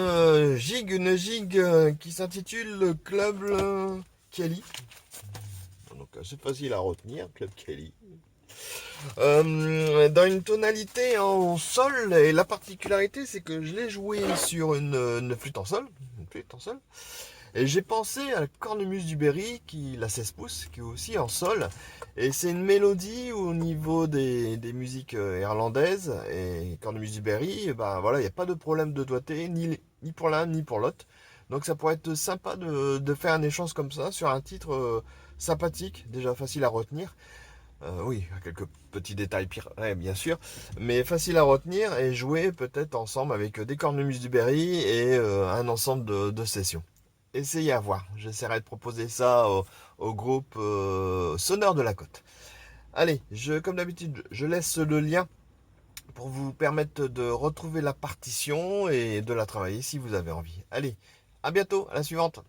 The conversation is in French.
une gigue qui s'intitule Club Kelly. Donc c'est facile à retenir, Club Kelly. Dans une tonalité en sol, et la particularité c'est que je l'ai joué sur une flûte en sol. Une flûte en sol. Et j'ai pensé à la cornemuse du Berry, la 16 pouces, qui est aussi en sol. Et c'est une mélodie où, au niveau des musiques irlandaises et cornemuse du Berry, ben voilà, il n'y a pas de problème de doigté, ni pour l'un ni pour l'autre. Donc ça pourrait être sympa de faire un échange comme ça sur un titre sympathique, déjà facile à retenir. Oui, quelques petits détails pires, ouais, bien sûr, mais facile à retenir et jouer peut-être ensemble avec des cornemuses du Berry et un ensemble de sessions. Essayez à voir. J'essaierai de proposer ça au groupe Sonneur de la Côte. Allez, comme d'habitude, je laisse le lien pour vous permettre de retrouver la partition et de la travailler si vous avez envie. Allez, à bientôt, à la suivante.